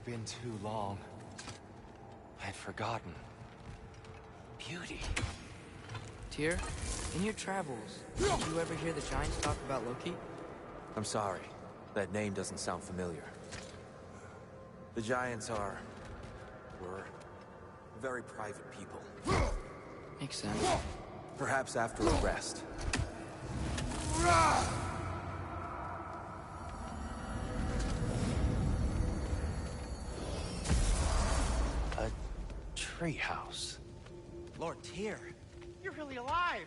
been too long. I'd forgotten. Beauty. Tyr, in your travels, did you ever hear the Giants talk about Loki? I'm sorry. That name doesn't sound familiar. The Giants were very private people. Makes sense. Perhaps after a rest. A treehouse. Lord Tyr, you're really alive!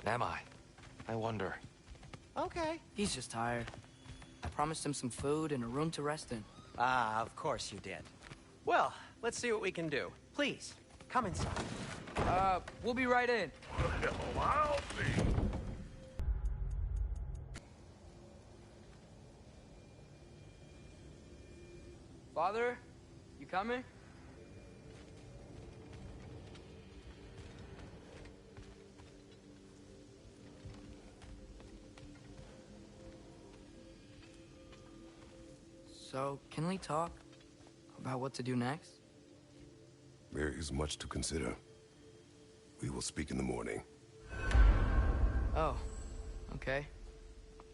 Am I? I wonder. Okay. He's just tired. I promised him some food and a room to rest in. Ah, of course you did. Well, let's see what we can do. Please, come inside. We'll be right in. Well, I'll be. Father, you coming? So, can we talk about what to do next? There is much to consider. We will speak in the morning. Oh, okay.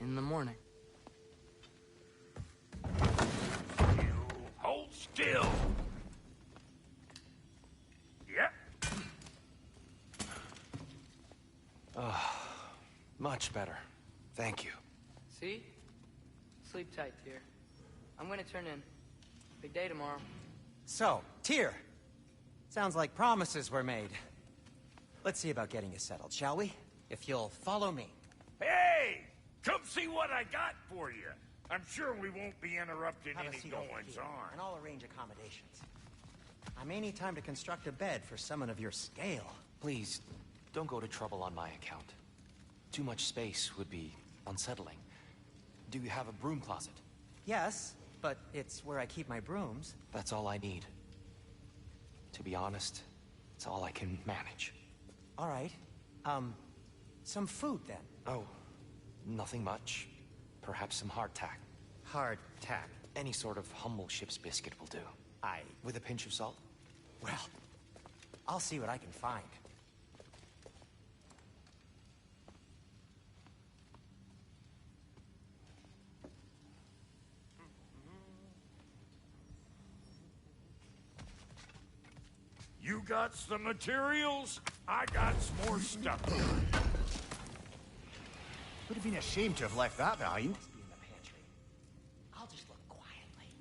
In the morning. You hold still. Yep. Much better. Thank you. See? Sleep tight, Tyr. I'm gonna turn in. Big day tomorrow. So, Tyr. Sounds like promises were made. Let's see about getting you settled, shall we? If you'll follow me. Hey! Come see what I got for you. I'm sure we won't be interrupting Have a any seat over goings here, on. and I'll arrange accommodations. I may need time to construct a bed for someone of your scale. Please, don't go to trouble on my account. Too much space would be unsettling. Do you have a broom closet? Yes, but it's where I keep my brooms. That's all I need. To be honest, it's all I can manage. All right. Some food then. Oh, nothing much. Perhaps some hardtack. Hardtack. Any sort of humble ship's biscuit will do. With a pinch of salt? Well, I'll see what I can find. You got some materials, I got some more stuff. Would have been a shame to have left that behind. Must be in the pantry. I'll just look quietly.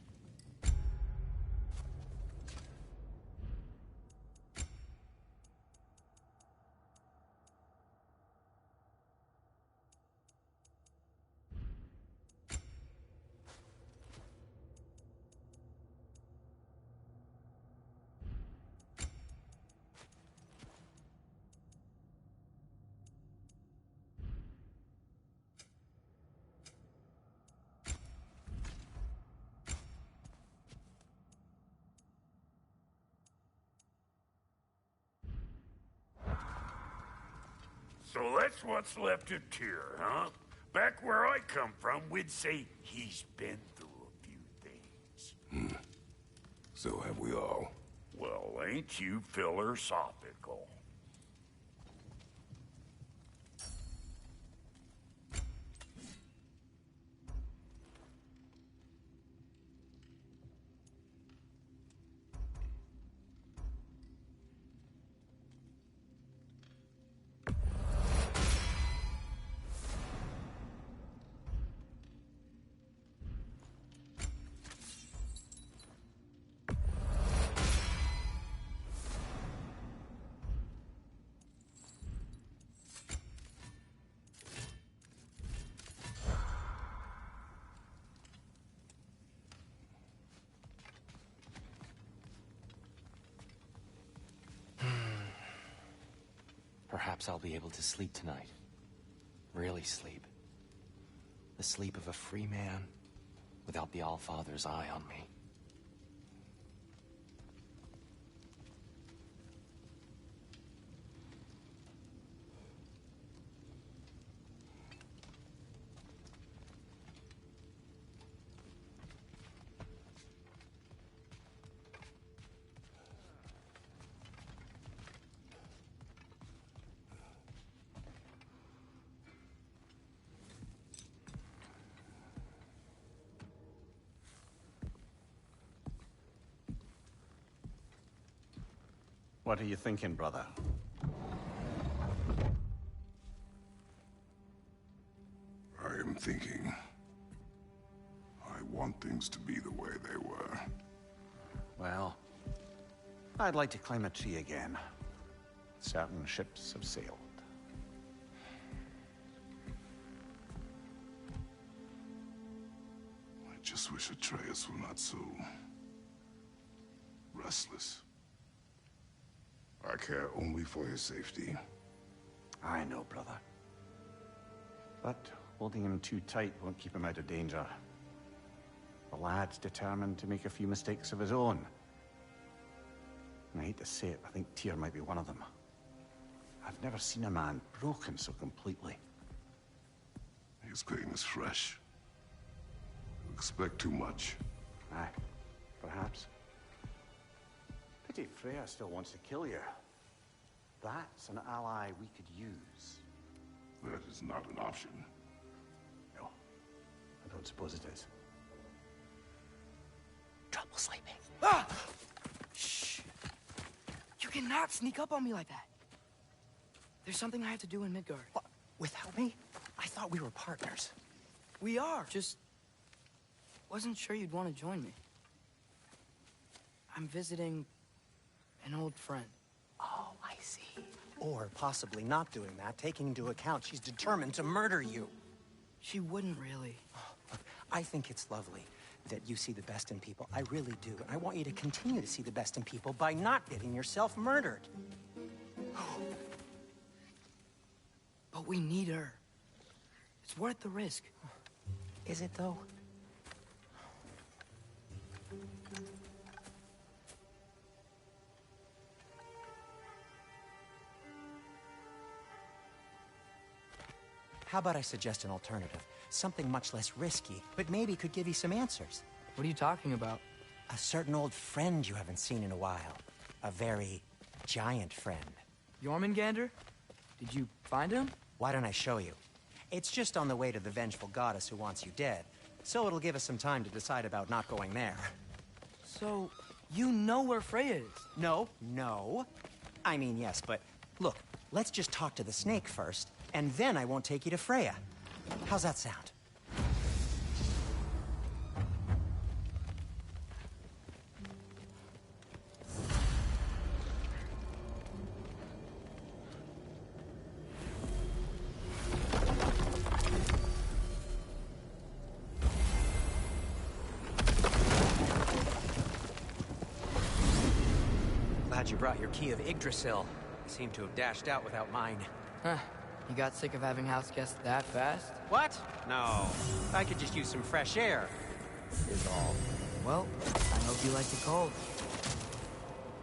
So that's what's left of Tyr, huh? Back where I come from, we'd say he's been through a few things. So have we all. Well, ain't you philosophical? Perhaps I'll be able to sleep tonight. Really sleep. The sleep of a free man without the Allfather's eye on me. What are you thinking, brother? I am thinking. I want things to be the way they were. Well, I'd like to climb a tree again. Certain ships have sailed. I just wish Atreus were not so restless. I care only for his safety. I know, brother. But holding him too tight won't keep him out of danger. The lad's determined to make a few mistakes of his own. And I hate to say it, I think Tyr might be one of them. I've never seen a man broken so completely. His pain is fresh. You expect too much. Aye, perhaps. Pity Freya still wants to kill you. That's an ally we could use. That is not an option. No, I don't suppose it is. Trouble sleeping. Ah! Shh. You cannot sneak up on me like that. There's something I have to do in Midgard. What? Without me? I thought we were partners. We are. Just wasn't sure you'd want to join me. I'm visiting an old friend. Oh, I see. Or possibly not doing that, taking into account she's determined to murder you. She wouldn't really. Look, I think it's lovely that you see the best in people. I really do. And I want you to continue to see the best in people by not getting yourself murdered. But we need her. It's worth the risk. Is it, though? How about I suggest an alternative? Something much less risky, but maybe could give you some answers. What are you talking about? A certain old friend you haven't seen in a while. A very giant friend. Jormungandr? Did you find him? Why don't I show you? It's just on the way to the vengeful goddess who wants you dead. So it'll give us some time to decide about not going there. So, you know where Freya is? No. I mean, yes, but look, let's just talk to the snake first, and then I won't take you to Freya. How's that sound? Glad you brought your key of Yggdrasil. You seem to have dashed out without mine. Huh. You got sick of having house guests that fast? What? No. I could just use some fresh air. Is all. Well, I hope you like the cold.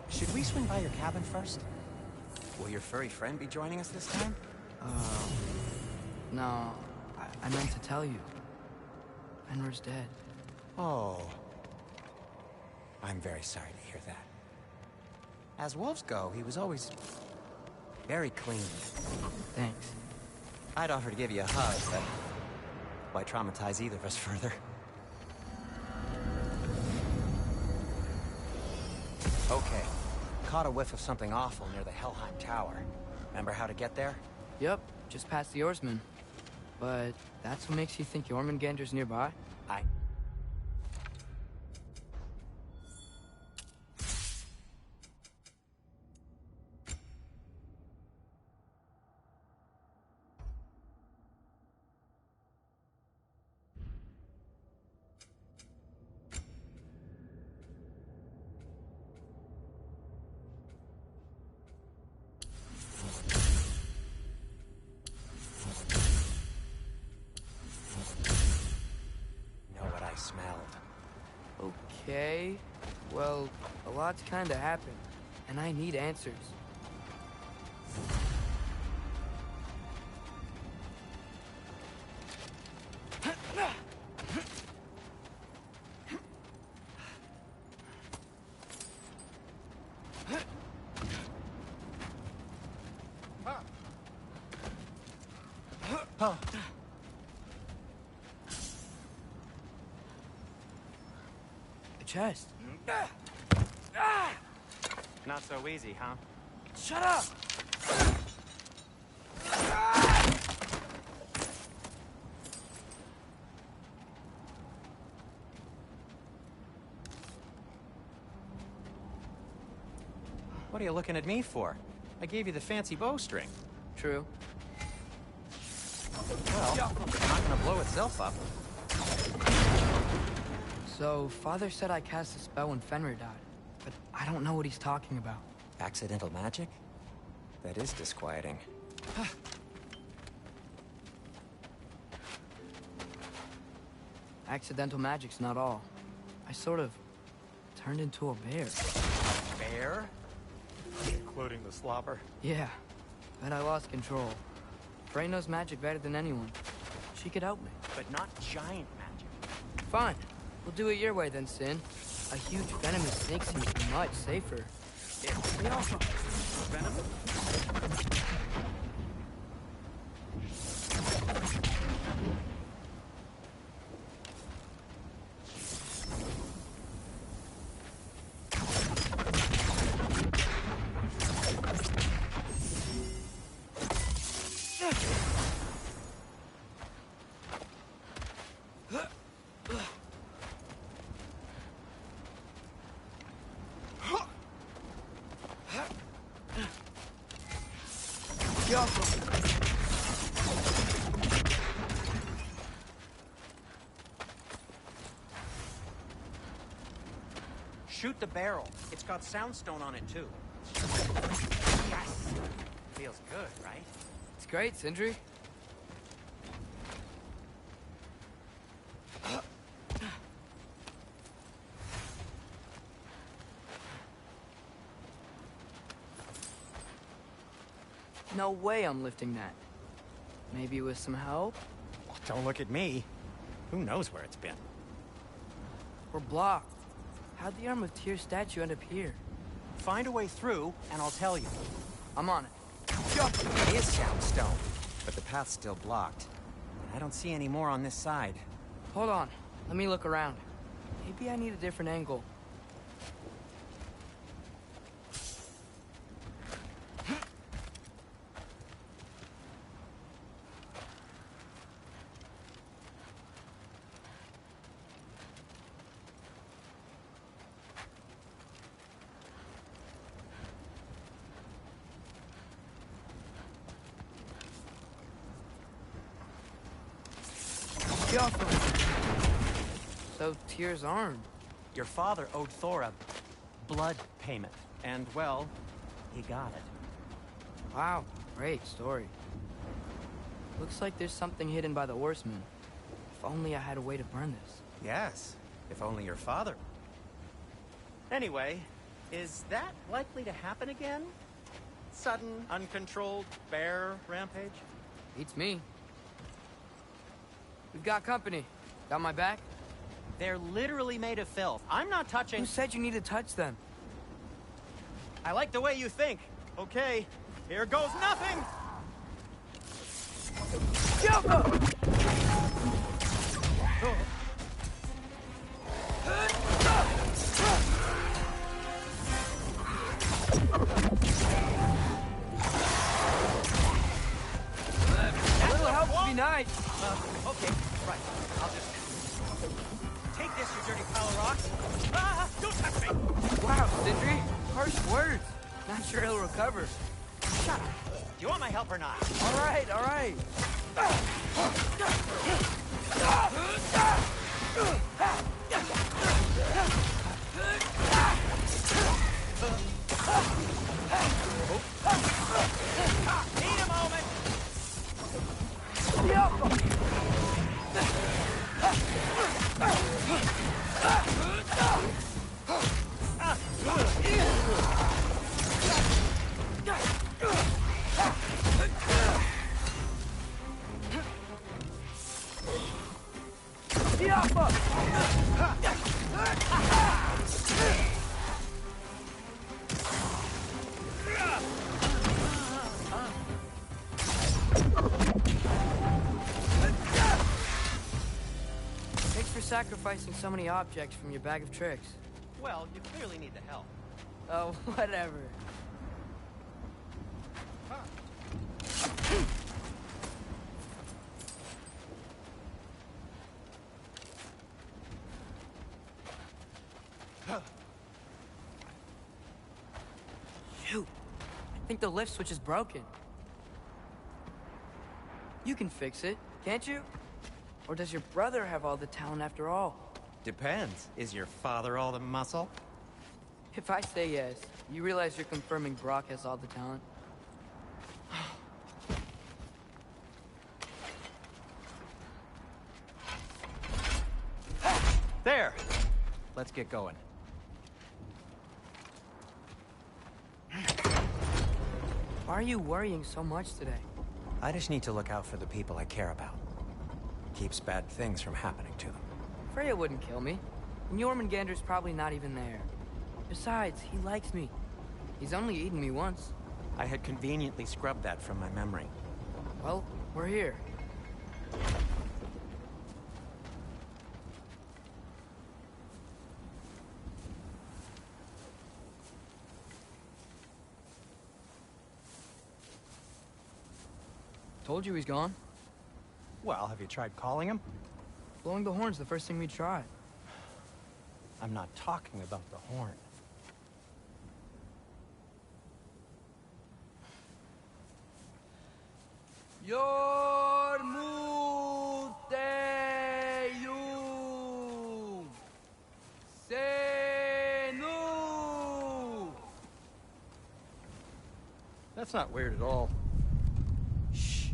Should we swing by your cabin first? Will your furry friend be joining us this time? No. I meant to tell you. Fenrir's dead. Oh. I'm very sorry to hear that. As wolves go, he was always very clean. Thanks. I'd offer to give you a hug, but why traumatize either of us further? Okay. Caught a whiff of something awful near the Helheim Tower. Remember how to get there? Yep, just past the oarsman. But that's what makes you think Jormungandr's nearby? I... know what I smelled. Okay. Well, a lot's kinda happened, and I need answers. Oh. The chest. Not so easy, huh? Shut up! What are you looking at me for? I gave you the fancy bowstring. True. Well, it's not gonna blow itself up. So, Father said I cast a spell when Fenrir died, but I don't know what he's talking about. Accidental magic? That is disquieting. Accidental magic's not all. I sort of turned into a bear. Bear? Including the slobber? Yeah, but I lost control. Frey knows magic better than anyone. She could help me. But not giant magic. Fine. We'll do it your way then, Sin. A huge venomous snake seems much safer. It also... Venom? Shoot the barrel. It's got soundstone on it, too. Yes! Feels good, right? It's great, Sindri. No way I'm lifting that. Maybe with some help? Don't look at me. Who knows where it's been? We're blocked. How'd the Arm of Tyr's statue end up here? Find a way through, and I'll tell you. I'm on it. It is soundstone, but the path's still blocked. And I don't see any more on this side. Hold on. Let me look around. Maybe I need a different angle. So, Tyr's arm. Your father owed Thor a blood payment. And, well, he got it. Wow, great story. Looks like there's something hidden by the horsemen. If only I had a way to burn this. Yes, if only your father. Anyway, is that likely to happen again? Sudden, uncontrolled bear rampage? Beats me. We've got company. Got my back? They're literally made of filth. I'm not touching... Who said you need to touch them? I like the way you think. Okay, here goes nothing! A little help would be nice. Okay, right. I'll just... Take this, you dirty pile of rocks! Ah! Don't touch me! Wow, Sindri. Harsh words. Not sure he'll recover. Shut up! Do you want my help or not? All right, all right. Need a moment! Thanks for sacrificing so many objects from your bag of tricks. Well, you clearly need the help. Oh, whatever. I think the lift switch is broken. You can fix it, can't you? Or does your brother have all the talent after all? Depends. Is your father all the muscle? If I say yes, you realize you're confirming Brock has all the talent? There! Let's get going. Why are you worrying so much today? I just need to look out for the people I care about. Keeps bad things from happening to them. Freya wouldn't kill me. And Jormungandr's probably not even there. Besides, he likes me. He's only eaten me once. I had conveniently scrubbed that from my memory. Well, we're here. Told you he's gone. Well, have you tried calling him? Blowing the horn's the first thing we tried. I'm not talking about the horn. Yormuteyum Senu. That's not weird at all. Shh.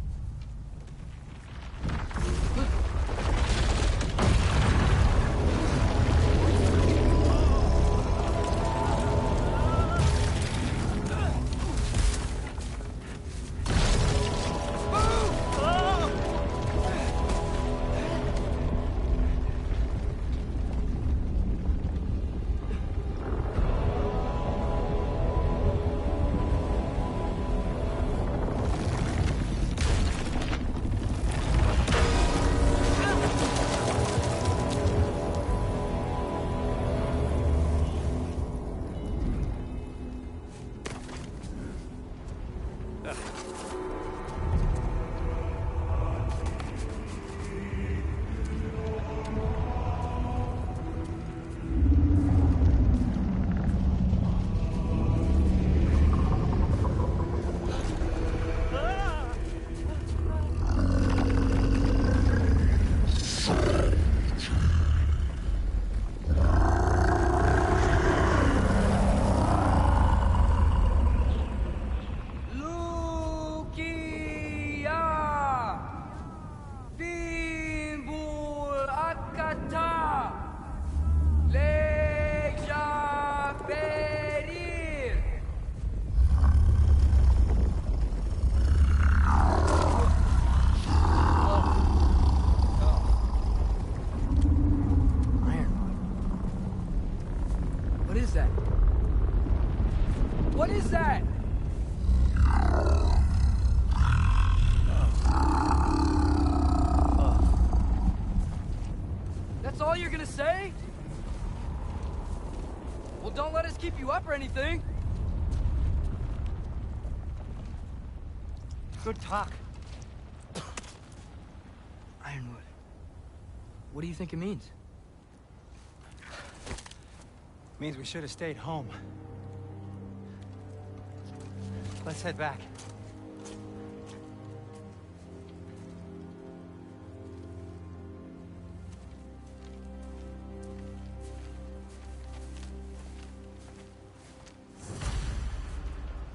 What is that? That's all you're gonna say? Well, don't let us keep you up or anything. Good talk. Ironwood. What do you think it means? Means we should have stayed home. Let's head back.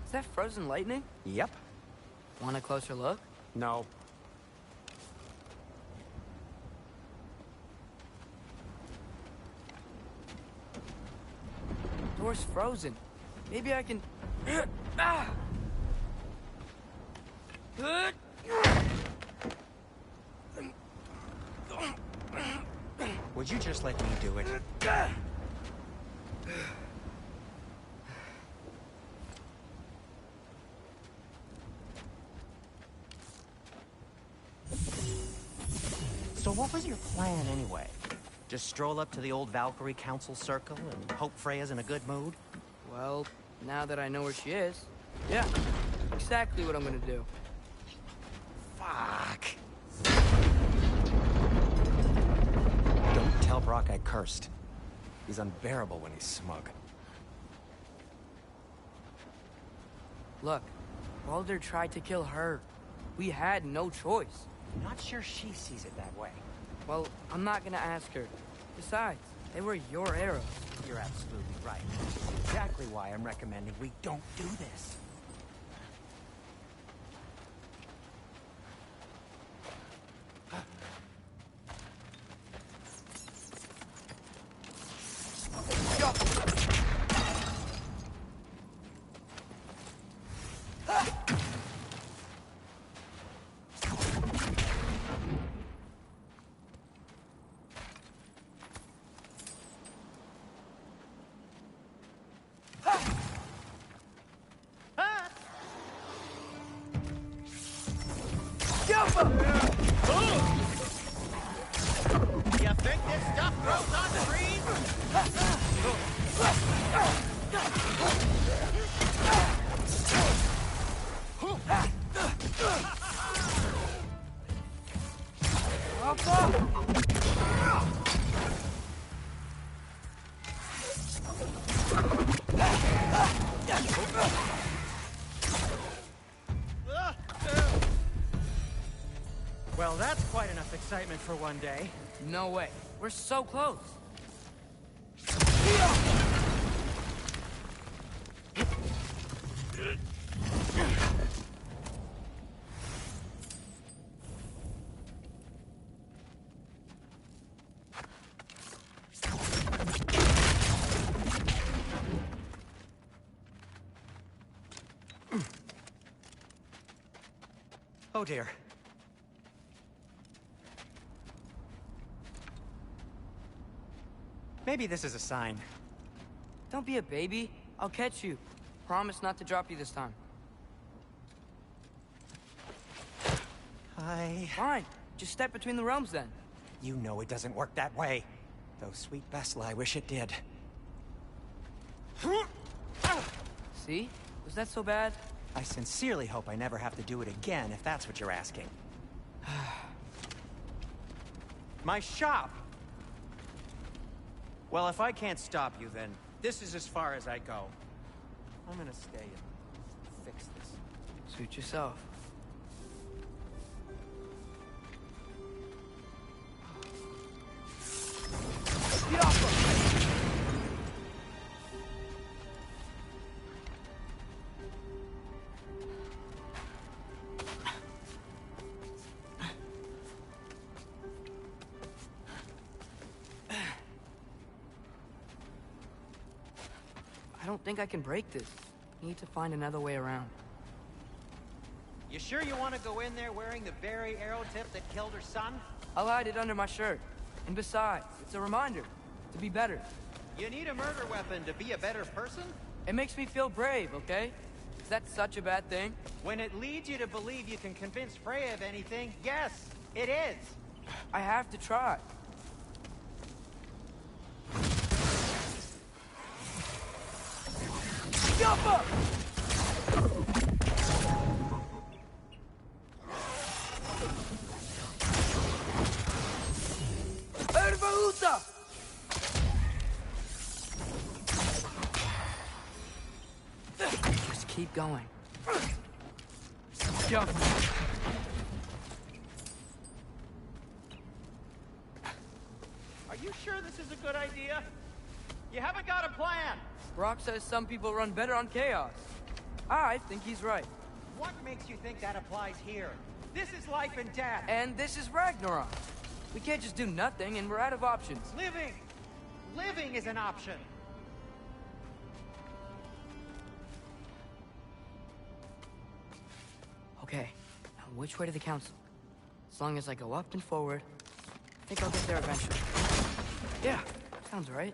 Is that frozen lightning? Yep. Want a closer look? No. Door's frozen. Maybe I can... Ah! Would you just let me do it? So what was your plan anyway? Just stroll up to the old Valkyrie Council Circle and hope Freya's in a good mood? Well, now that I know where she is, yeah, exactly what I'm gonna do. Fuck. Don't tell Brock I cursed. He's unbearable when he's smug. Look, Baldur tried to kill her. We had no choice. Not sure she sees it that way. Well, I'm not gonna ask her. Besides, they were your arrows. You're absolutely right. Which is exactly why I'm recommending we don't do this. You think this stuff grows on trees? Well, that's quite enough excitement for one day. No way. We're so close. Oh dear. Maybe this is a sign. Don't be a baby. I'll catch you. Promise not to drop you this time. Fine. Just step between the realms then. You know it doesn't work that way. Though sweet Bessel, I wish it did. See? Was that so bad? I sincerely hope I never have to do it again, if that's what you're asking. My shop! Well, if I can't stop you, then this is as far as I go. I'm gonna stay and fix this. Suit yourself. Get off him! I don't think I can break this. Need to find another way around. You sure you want to go in there wearing the very arrow tip that killed her son? I'll hide it under my shirt. And besides, it's a reminder to be better. You need a murder weapon to be a better person? It makes me feel brave, okay? Is that such a bad thing? When it leads you to believe you can convince Freya of anything, yes, it is. I have to try. Jump up! Ervahuta! Just keep going. Jump. Are you sure this is a good idea? You haven't got a plan. Brock says some people run better on chaos. I think he's right. What makes you think that applies here? This is life and death. And this is Ragnarok. We can't just do nothing, and we're out of options. Living! Living is an option. Okay, now which way to the council? As long as I go up and forward, I think I'll get there eventually. Yeah, sounds right.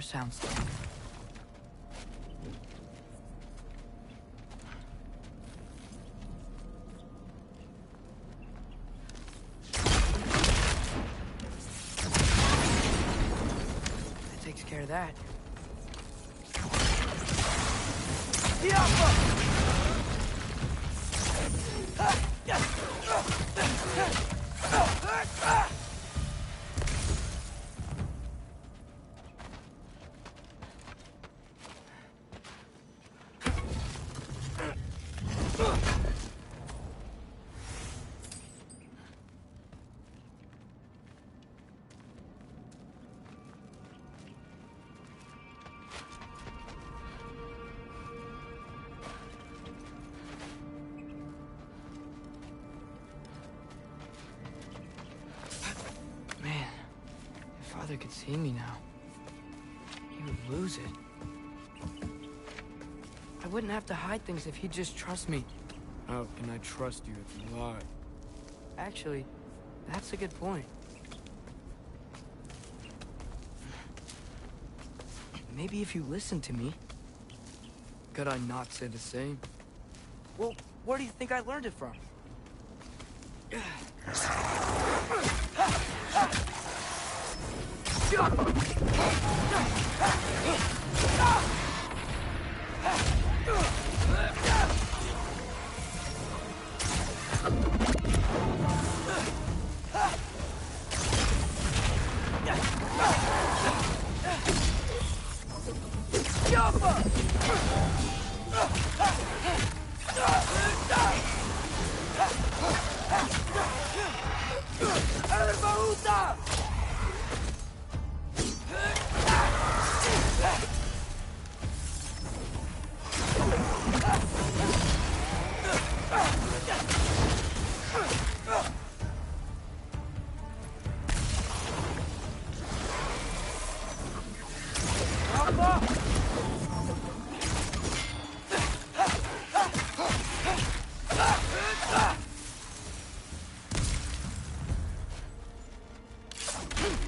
sounds. That takes care of that. Man, if Father could see me now, he would lose it. I wouldn't have to hide things if he'd just trust me. How can I trust you if you lie? Actually, that's a good point. Maybe if you listened to me. Could I not say the same? Well, where do you think I learned it from?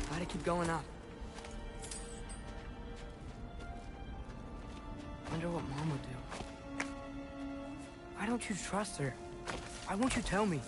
Gotta keep going up. Wonder what Mom would do. Why don't you trust her? Why won't you tell me?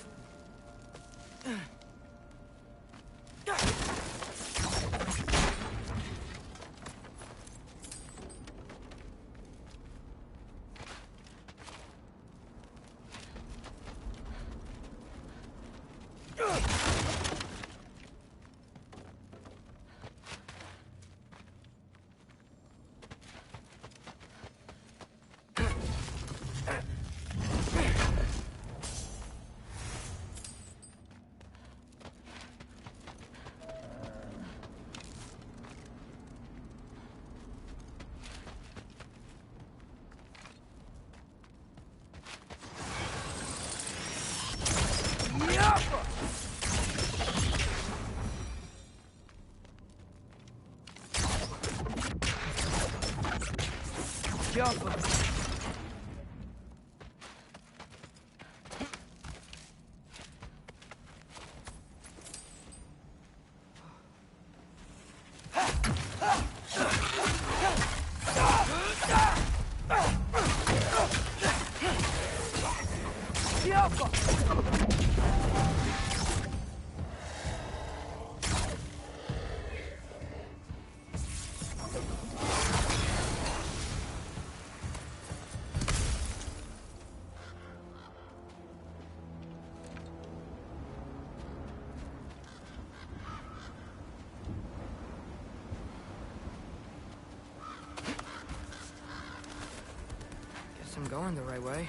Guess I'm going the right way.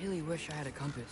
Really wish I had a compass.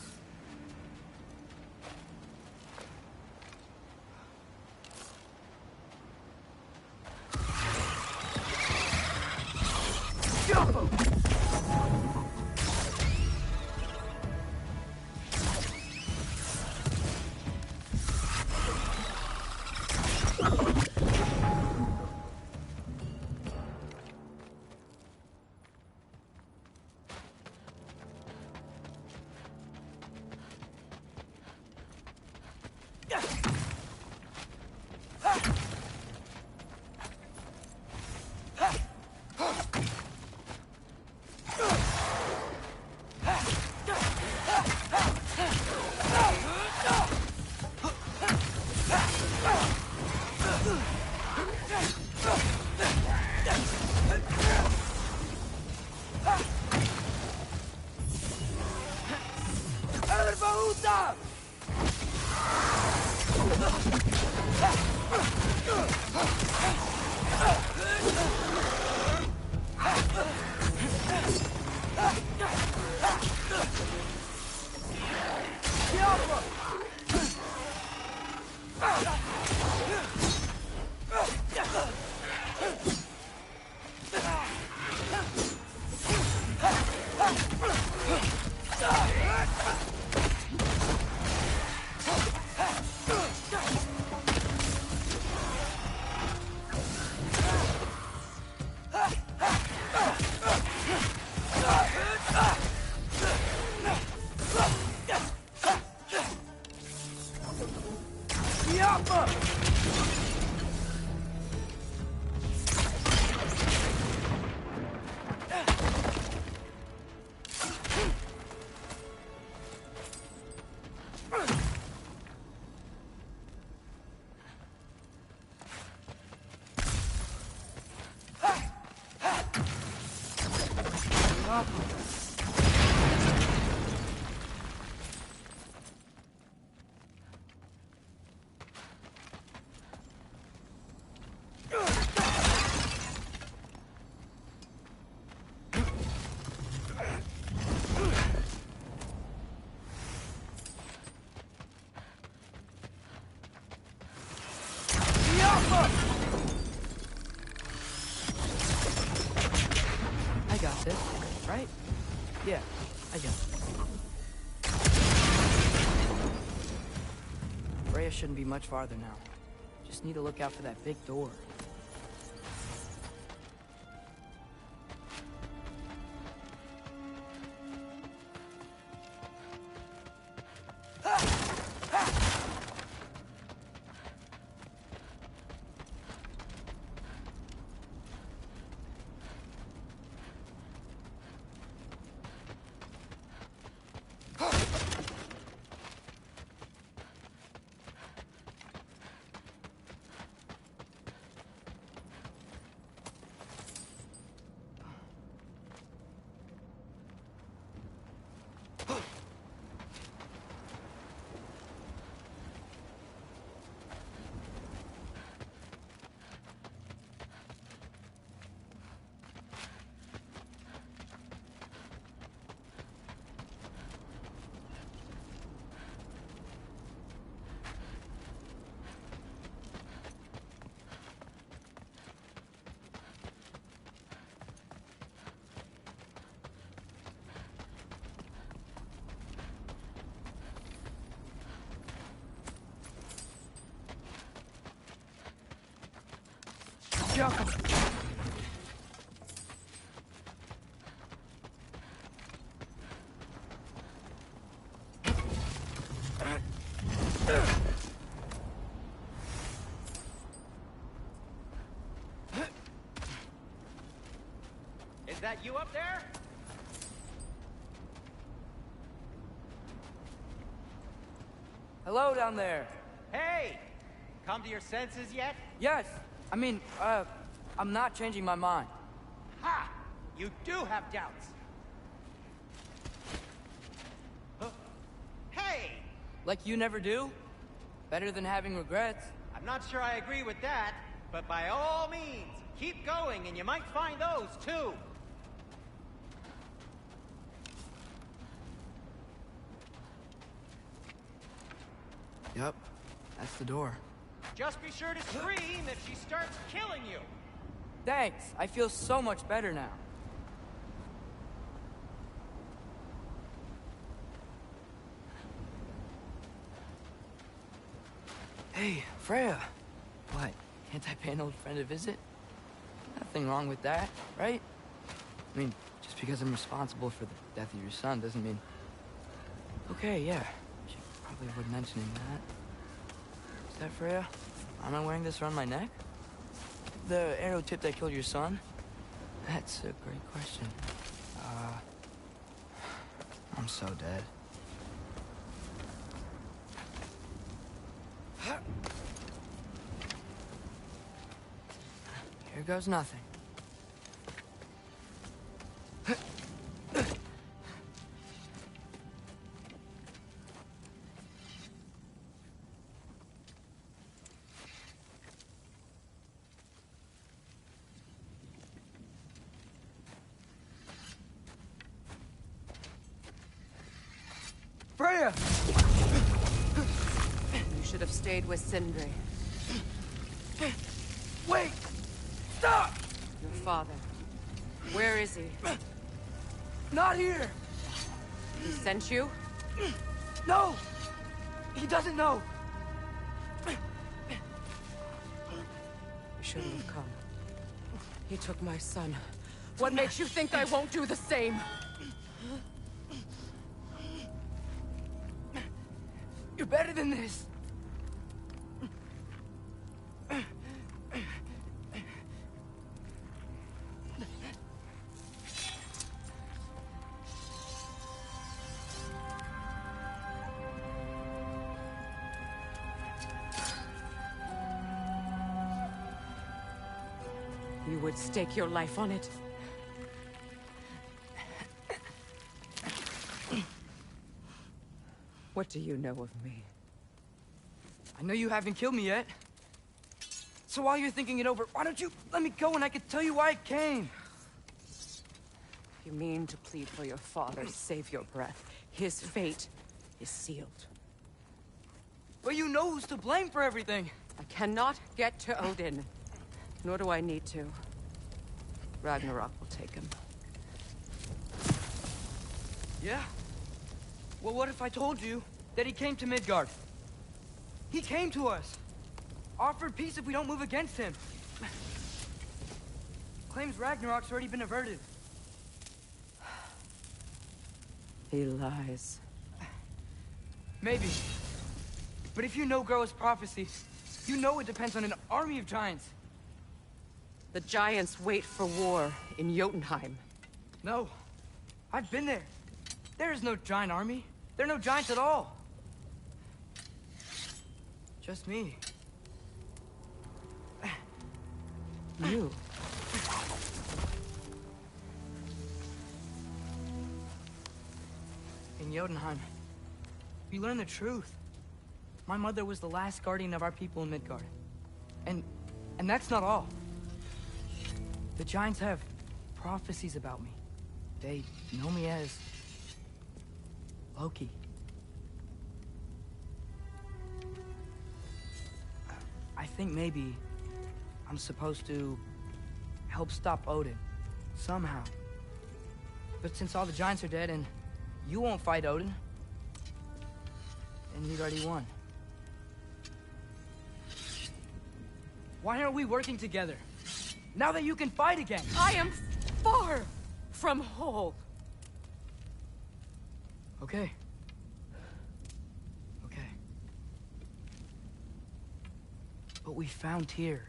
I got this, right? Yeah, I got it. Freya shouldn't be much farther now. Just need to look out for that big door. Jacob. Is that you up there? Hello down there. Hey! Come to your senses yet? Yes, I mean, I'm not changing my mind. Ha! You do have doubts. Huh? Hey! Like you never do? Better than having regrets. I'm not sure I agree with that, but by all means, keep going and you might find those too. Yep, that's the door. Just be sure to scream if she starts killing you. Thanks, I feel so much better now. Hey, Freya. What, can't I pay an old friend a visit? Nothing wrong with that, right? I mean, just because I'm responsible for the death of your son doesn't mean... Okay, yeah. She probably avoid mentioning that. Is that Freya? Am I wearing this around my neck? The arrow tip that killed your son? That's a great question. I'm so dead. Here goes nothing. Freya! You should have stayed with Sindri. Wait! Stop! Your father. Where is he? Not here! He sent you? No! He doesn't know! You shouldn't have come. He took my son. What makes you think I won't do the same? You're better than this! You would stake your life on it? What do you know of me? I know you haven't killed me yet. So while you're thinking it over, why don't you let me go and I can tell you why I came? You mean to plead for your father, save your breath. His fate is sealed. But you know who's to blame for everything. I cannot get to Odin. Nor do I need to. Ragnarok will take him. Yeah? Well, what if I told you that he came to Midgard? He came to us. Offered peace if we don't move against him. Claims Ragnarok's already been averted. He lies. Maybe. But if you know Groa's prophecy, you know it depends on an army of giants. The giants wait for war in Jotunheim. No. I've been there. There is no giant army. There are no giants at all. Just me. You? In Jotunheim, we learned the truth. My mother was the last guardian of our people in Midgard. And that's not all. The giants have prophecies about me. They know me as Loki. I think maybe I'm supposed to help stop Odin, somehow. But since all the giants are dead and you won't fight Odin, and you'd already won. Why aren't we working together? Now that you can fight again! I am far from whole. Okay. Okay. But we found Tyr.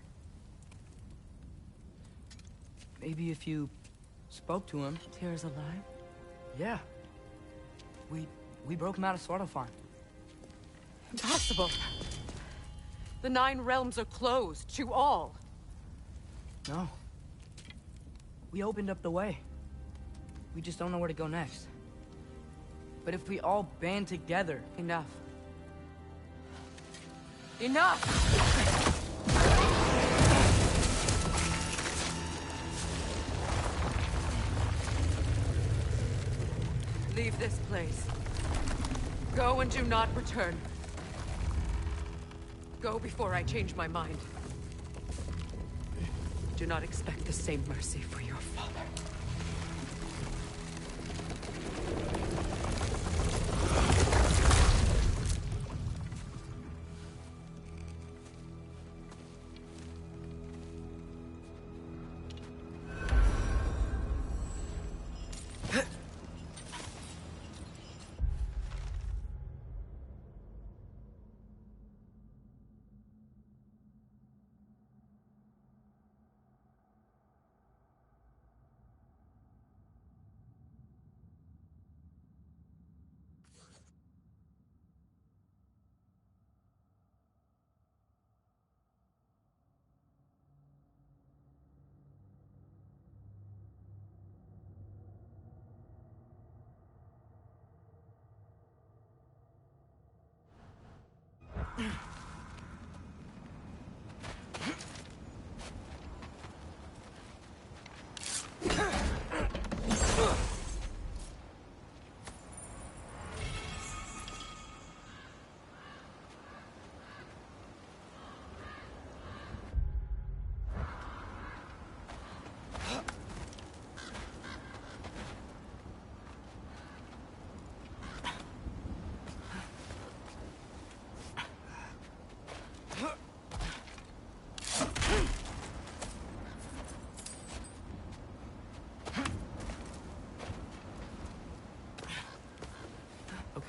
Maybe if you spoke to him... Tyr's alive? Yeah. We broke him out of Svartalfheim. Impossible. The 9 realms are closed to all. No. We opened up the way. We just don't know where to go next. But if we all band together... Enough. Enough! Leave this place. Go and do not return. Go before I change my mind. Do not expect the same mercy for your father.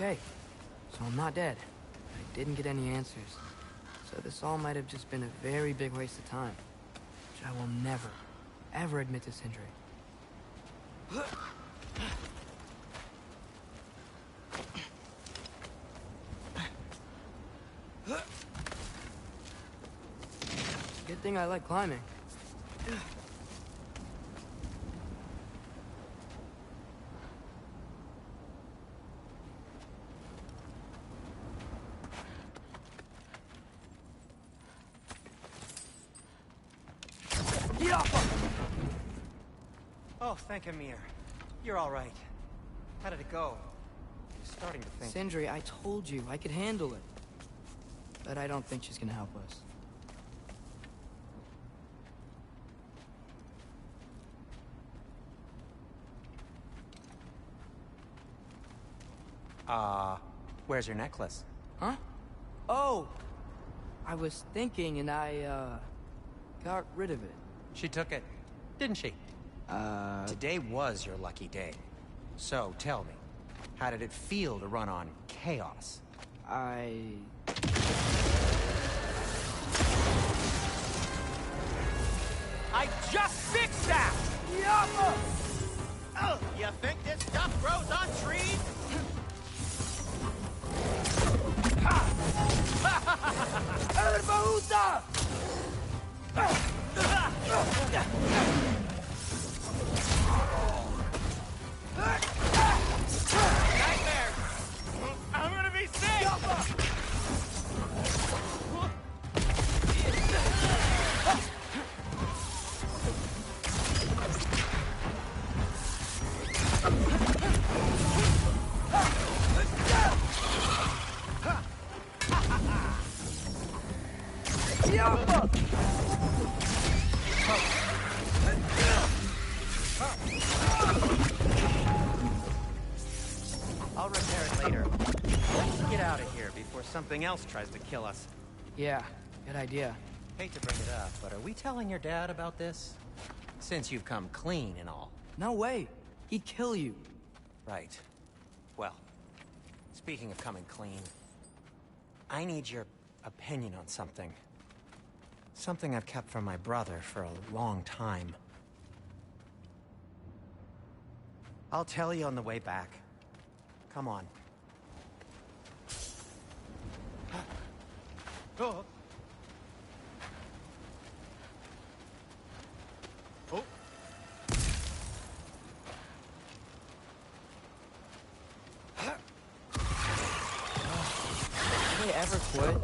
Okay, so I'm not dead. I didn't get any answers. So this all might have just been a very big waste of time. Which I will never, ever admit to Sindri. Good thing I like climbing. Oh, thank Amir. You're all right. How did it go? I'm starting to think... Sindri, I told you I could handle it. But I don't think she's gonna help us. Where's your necklace? Huh? Oh! I was thinking and I, got rid of it. She took it, didn't she? Today was your lucky day. So, tell me, how did it feel to run on chaos? I just fixed that! Yappa! Oh, you think this stuff grows on trees? El Bahuta! Nightmare! I'm gonna be sick! I'll repair it later. Let's get out of here before something else tries to kill us. Yeah, good idea. Hate to bring it up, but are we telling your dad about this? Since you've come clean and all. No way. He'd kill you. Right. Well, speaking of coming clean, I need your opinion on something. Something I've kept from my brother for a long time. I'll tell you on the way back. Come on. Oh. Oh. Did they ever quit?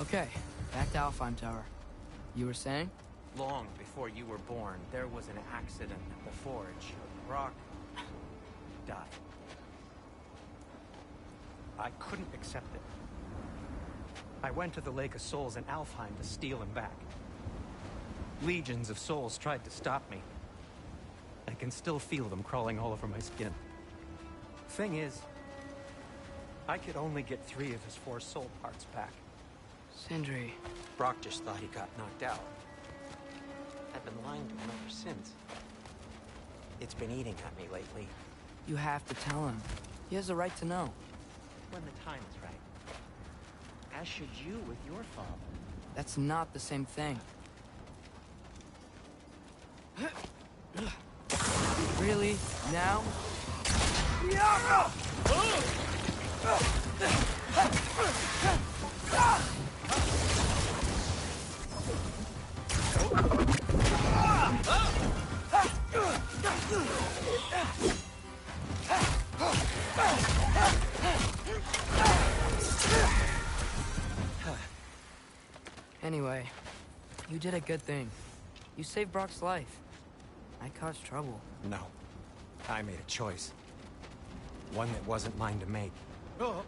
Okay, back to Alfheim Tower. You were saying? Long before you were born, there was an accident at the forge. Brock died. I couldn't accept it. I went to the Lake of Souls in Alfheim to steal him back. Legions of souls tried to stop me. I can still feel them crawling all over my skin. Thing is, I could only get 3 of his 4 soul parts back. Sindri. Brock just thought he got knocked out. I've been lying to him ever since. It's been eating at me lately. You have to tell him. He has a right to know. When the time is right. As should you with your father. That's not the same thing. Really? Now? Anyway, you did a good thing. You saved Brock's life. I caused trouble. No. I made a choice. One that wasn't mine to make. Oh.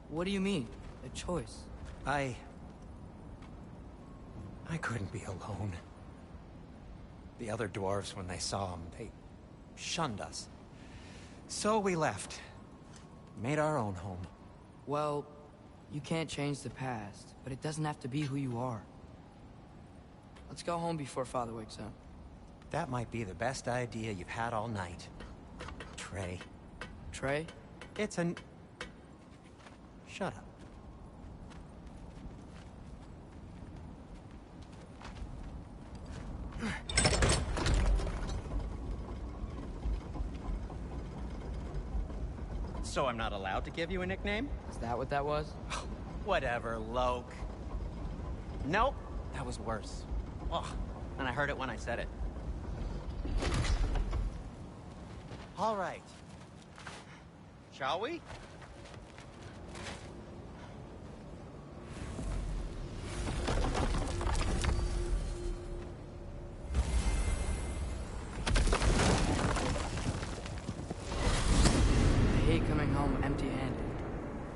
What do you mean? A choice? I couldn't be alone. The other dwarves, when they saw him, they shunned us. So we left. Made our own home. Well, you can't change the past, but it doesn't have to be who you are. Let's go home before Father wakes up. That might be the best idea you've had all night. Trey. Trey? It's an... Shut up. So I'm not allowed to give you a nickname? Is that what that was? Whatever, Loke. Nope, that was worse. Ugh, and I heard it when I said it. All right. Shall we? Coming home empty-handed.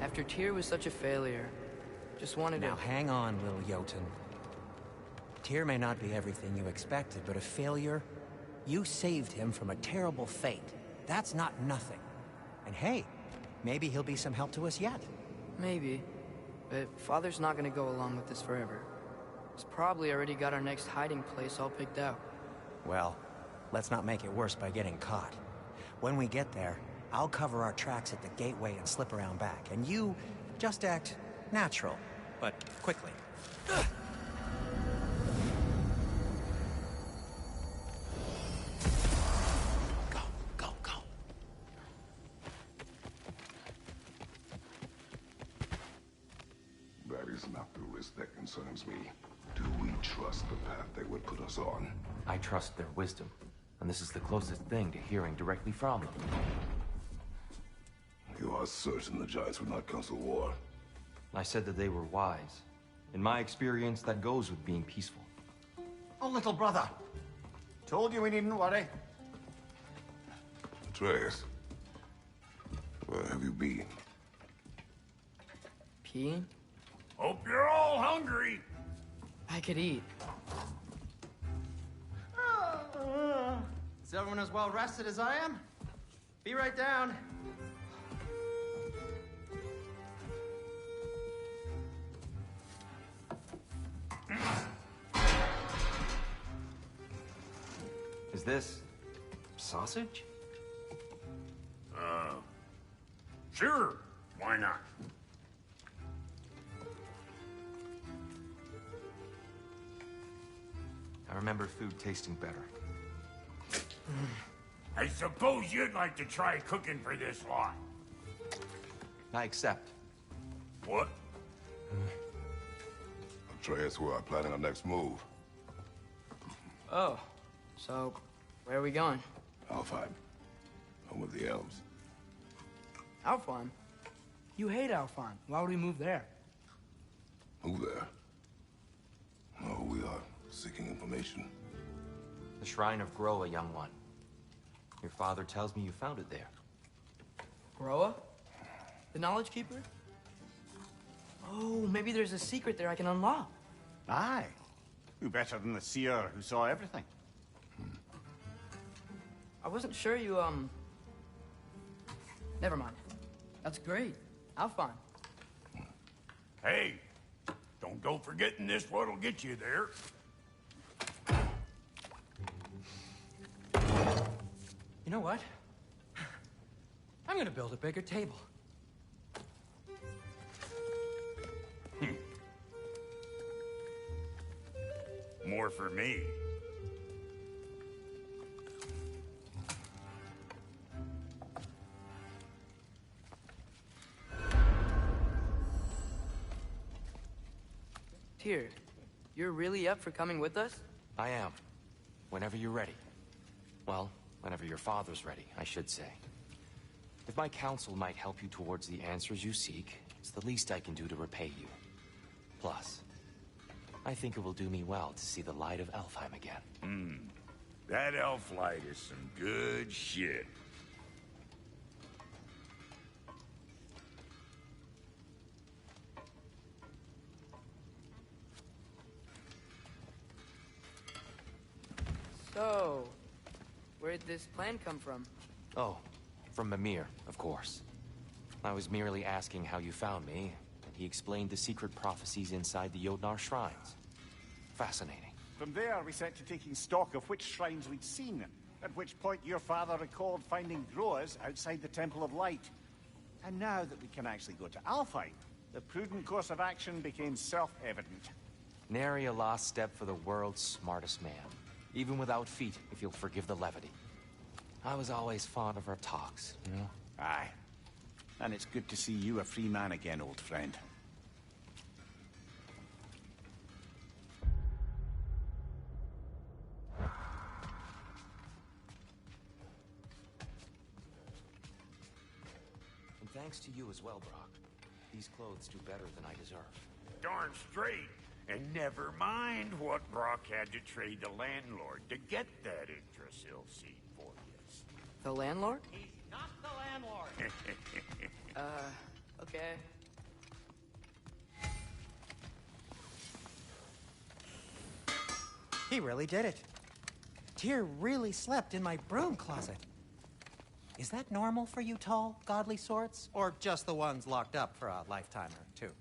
After Tyr was such a failure, just wanted to... Now hang on, little Jotun. Tyr may not be everything you expected, but a failure? You saved him from a terrible fate. That's not nothing. And hey, maybe he'll be some help to us yet. Maybe. But Father's not gonna go along with this forever. He's probably already got our next hiding place all picked out. Well, let's not make it worse by getting caught. When we get there, I'll cover our tracks at the gateway and slip around back, and you just act natural, but quickly. Go, go, go. That is not the risk that concerns me. Do we trust the path they would put us on? I trust their wisdom, and this is the closest thing to hearing directly from them. You are certain the Giants would not counsel war? I said that they were wise. In my experience, that goes with being peaceful. Oh, little brother. Told you we needn't worry. Atreus, where have you been? Peeing? Hope you're all hungry. I could eat. Is everyone as well rested as I am? Be right down. Is this... sausage? Sure. Why not? I remember food tasting better. I suppose you'd like to try cooking for this lot. I accept. What? Atreus, we are planning our next move. Oh, so where are we going? Alfheim, home of the elves. Alfheim? You hate Alfheim. Why would we move there? Move there? No, we are seeking information. The Shrine of Groa, young one. Your father tells me you found it there. Groa? The Knowledge Keeper? Oh, maybe there's a secret there I can unlock. Aye. Who better than the seer who saw everything? I wasn't sure you, Never mind. That's great. Alfheim. Hey, don't go forgetting this what'll get you there. You know what? I'm gonna build a bigger table. More for me. Tyr, you're really up for coming with us? I am. Whenever you're ready. Well, whenever your father's ready, I should say. If my counsel might help you towards the answers you seek, It's the least I can do to repay you. Plus, I think it will do me well to see the light of Elfheim again. That elf light is some good shit. So, where'd this plan come from? Oh, from Mimir, of course. I was merely asking how you found me, and he explained the secret prophecies inside the Jotnar shrines. Fascinating. From there, we set to taking stock of which shrines we'd seen, at which point your father recalled finding growers outside the Temple of Light. And now that we can actually go to Alfheim, the prudent course of action became self-evident. Nary a lost step for the world's smartest man. Even without feet, if you'll forgive the levity. I was always fond of our talks, you know? Aye. And it's good to see you a free man again, old friend. And thanks to you as well, Brock. These clothes do better than I deserve. Darn straight. And never mind what Brock had to trade the landlord to get that Yggdrasil seed for you. The landlord? He's not the landlord. Okay. He really did it. Tyr really slept in my broom closet. Is that normal for you tall, godly sorts? Or just the ones locked up for a lifetime or two?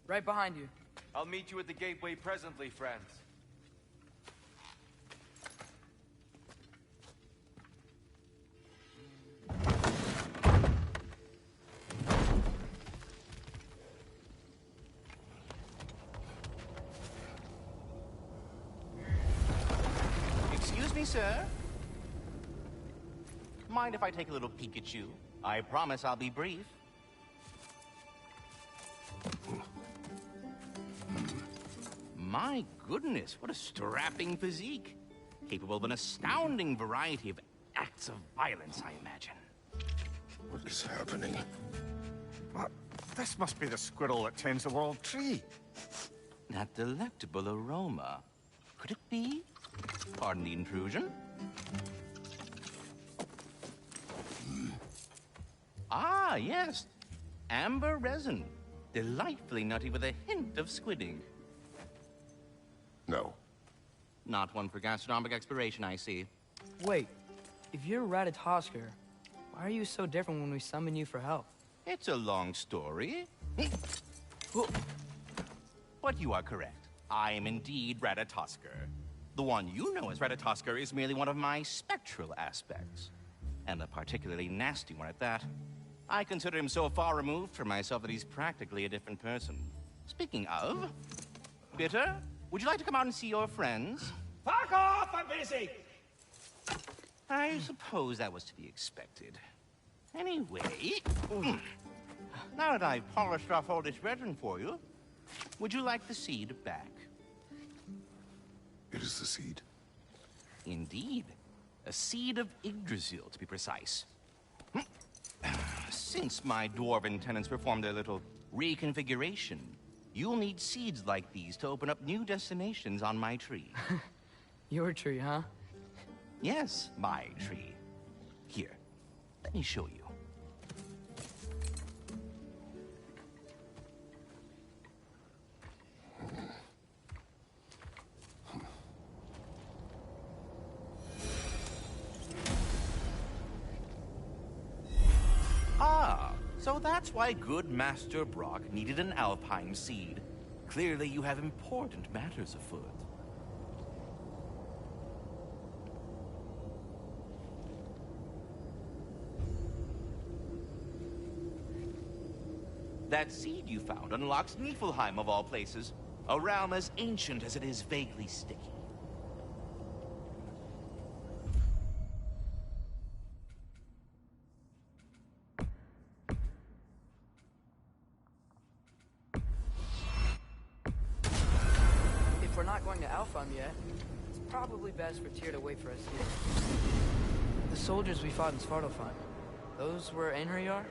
Right behind you. I'll meet you at the gateway presently, friends. Excuse me, sir. Mind if I take a little peek at you? I promise I'll be brief. My goodness, what a strapping physique. Capable of an astounding variety of acts of violence, I imagine. What is happening? What? This must be the squirrel that tends the world tree. That delectable aroma. Could it be? Pardon the intrusion. Ah, yes. Amber resin. Delightfully nutty with a hint of squidding. No. Not one for gastronomic exploration, I see. Wait, if you're Ratatoskr, why are you so different when we summon you for help? It's a long story. But you are correct. I am indeed Ratatoskr. The one you know as Ratatoskr is merely one of my spectral aspects. And a particularly nasty one at that. I consider him so far removed from myself that he's practically a different person. Speaking of... Bitter, would you like to come out and see your friends? Fuck off! I'm busy! I suppose that was to be expected. Anyway... Now that I've polished off all this resin for you, would you like the seed back? It is the seed. Indeed. A seed of Yggdrasil, to be precise. Since my dwarven tenants performed their little reconfiguration, you'll need seeds like these to open up new destinations on my tree. Your tree, huh? Yes, my tree. Here, let me show you. Ah, so that's why good Master Brock needed an Alpine seed. Clearly you have important matters afoot. That seed you found unlocks Niflheim of all places, a realm as ancient as it is vaguely sticky. Alfheim yet, it's probably best for Tyr to wait for us here. The soldiers we fought in Svartalfheim, those were Einherjar?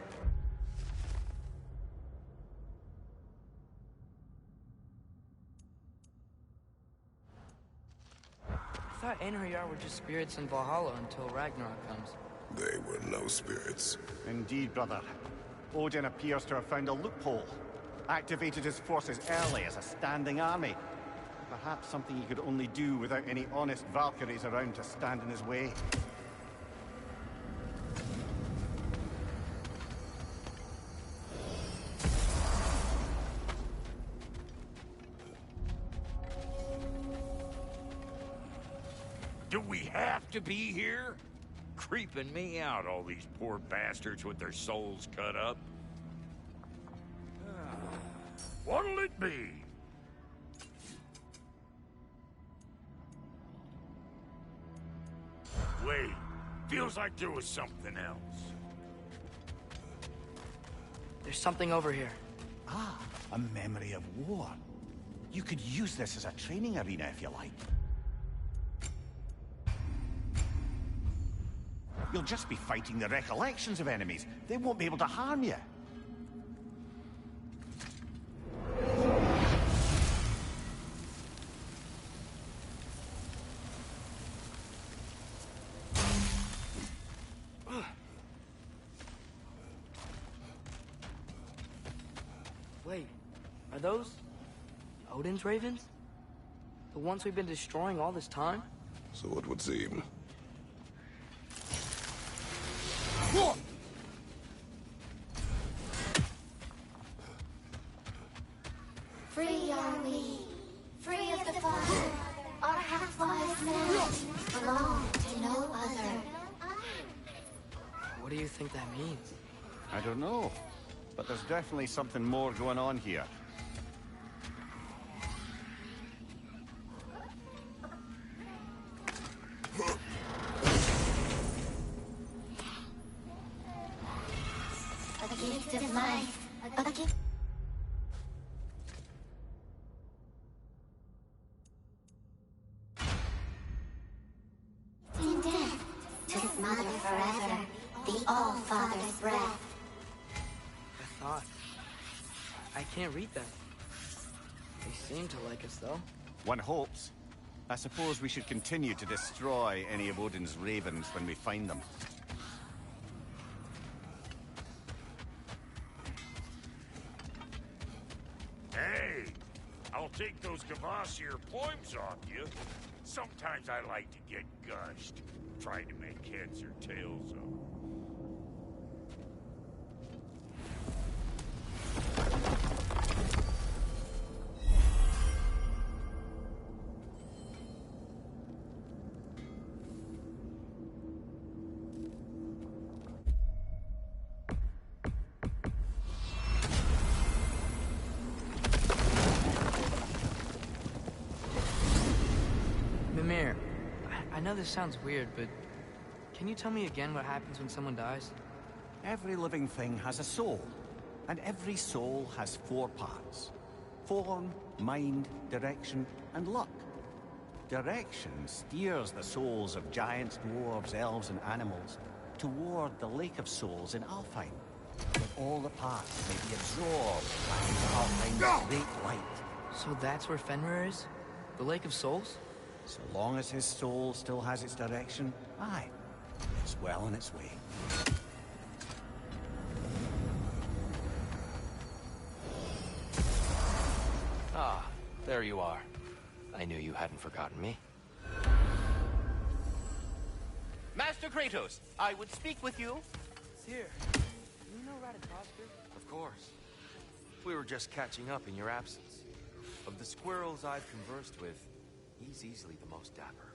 I thought Einherjar were just spirits in Valhalla until Ragnarok comes. They were no spirits. Indeed, brother. Odin appears to have found a loophole. Activated his forces early as a standing army. Perhaps something he could only do without any honest Valkyries around to stand in his way. Do we have to be here? Creeping me out, all these poor bastards with their souls cut up. What'll it be? Wait, feels like there was something else. There's something over here. Ah, a memory of war. You could use this as a training arena if you like. You'll just be fighting the recollections of enemies. They won't be able to harm you. Wait, are those Odin's ravens? The ones we've been destroying all this time? So it would seem. Free are we, free of the Father. Our half-wise men belong to no other. What do you think that means? I don't know, but there's definitely something more going on here. A gift of life, a gift. In death, to his mother forever, the All-Father's breath. I thought. I can't read them. They seem to like us, though. One hopes. I suppose we should continue to destroy any of Odin's ravens when we find them. Hey, I'll take those Kvasir poems off you. Sometimes I like to get gushed, trying to make heads or tails of. Mimir, I know this sounds weird, but can you tell me again what happens when someone dies? Every living thing has a soul, and every soul has 4 parts. Form, mind, direction, and luck. Direction steers the souls of giants, dwarves, elves, and animals toward the Lake of Souls in Alfheim, where all the parts may be absorbed by Alfheim's great light. So that's where Fenrir is? The Lake of Souls? So long as his soul still has its direction, aye, it's well on its way. Ah, there you are. I knew you hadn't forgotten me. Master Kratos, I would speak with you. Here. You know Ratatoskr? Of course. We were just catching up in your absence. Of the squirrels I've conversed with, he's easily the most dapper.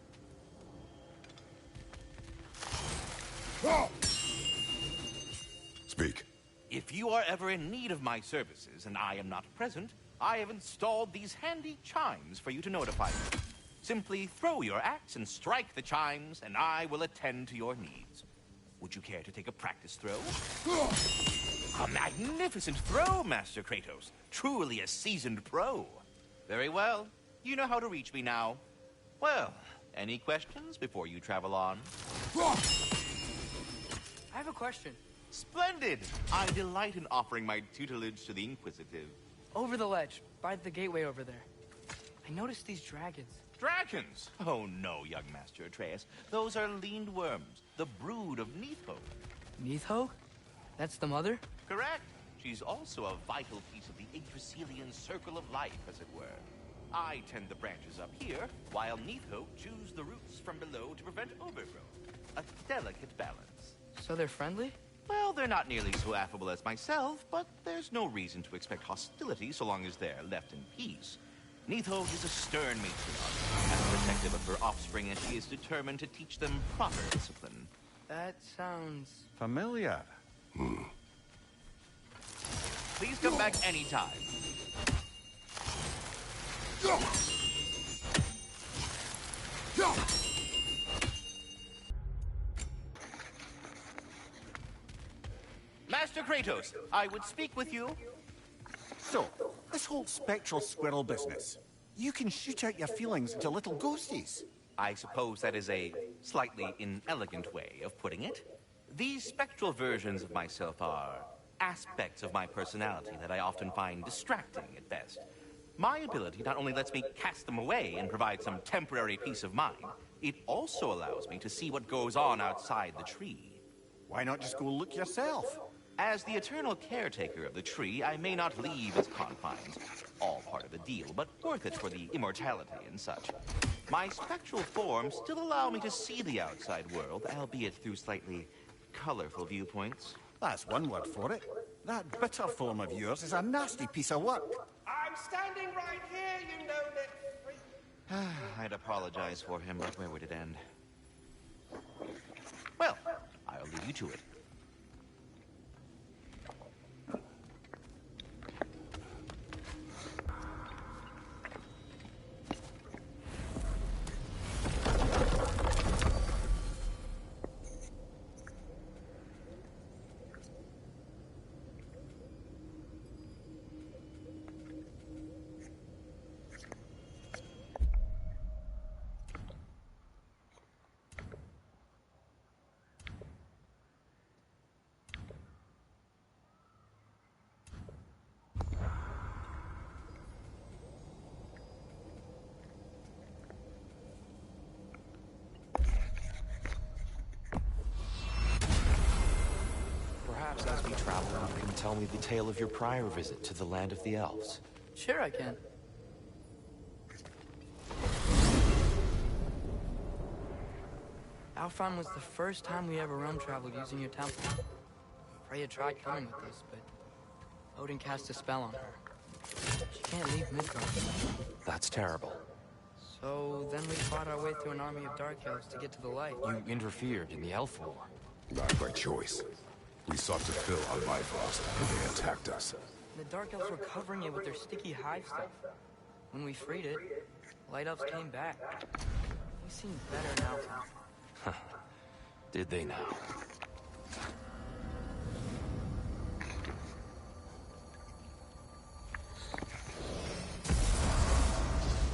Speak. If you are ever in need of my services and I am not present, I have installed these handy chimes for you to notify me. Simply throw your axe and strike the chimes, and I will attend to your needs. Would you care to take a practice throw? A magnificent throw, Master Kratos. Truly a seasoned pro. Very well. You know how to reach me now. Well, any questions before you travel on? I have a question. Splendid! I delight in offering my tutelage to the inquisitive. Over the ledge, by the gateway over there. I noticed these dragons. Dragons? Oh no, young Master Atreus. Those are leaned worms, the brood of Neitho. Neitho? That's the mother? Correct. She's also a vital piece of the Yggdrasilian circle of life, as it were. I tend the branches up here, while Neitho chews the roots from below to prevent overgrowth. A delicate balance. So they're friendly? Well, they're not nearly so affable as myself, but there's no reason to expect hostility so long as they're left in peace. Neitho is a stern matriarch, as protective of her offspring as she is determined to teach them proper discipline. That sounds... familiar. Please come back anytime. Master Kratos, I would speak with you. So, this whole spectral squirrel business. You can shoot out your feelings into little ghosties. I suppose that is a slightly inelegant way of putting it. These spectral versions of myself are aspects of my personality that I often find distracting at best. My ability not only lets me cast them away and provide some temporary peace of mind, it also allows me to see what goes on outside the tree. Why not just go look yourself? As the eternal caretaker of the tree, I may not leave its confines. All part of the deal, but worth it for the immortality and such. My spectral forms still allow me to see the outside world, albeit through slightly colorful viewpoints. That's one word for it. That bitter form of yours is a nasty piece of work. I'm standing right here, you know that. I'd apologize for him, but where would it end? Well, I'll leave you to it. Perhaps as we travel, you can tell me the tale of your prior visit to the land of the elves. Sure I can. Alfheim was the first time we ever realm traveled using your temple. Freya tried coming with us, but Odin cast a spell on her. She can't leave Midgard. That's terrible. So then we fought our way through an army of dark elves to get to the light. You interfered in the elf war. Not by choice. We sought to fill our Bifrost, and they attacked us. The dark elves were covering it with their sticky hive stuff. When we freed it, light elves came back. We seem better now. Did they now?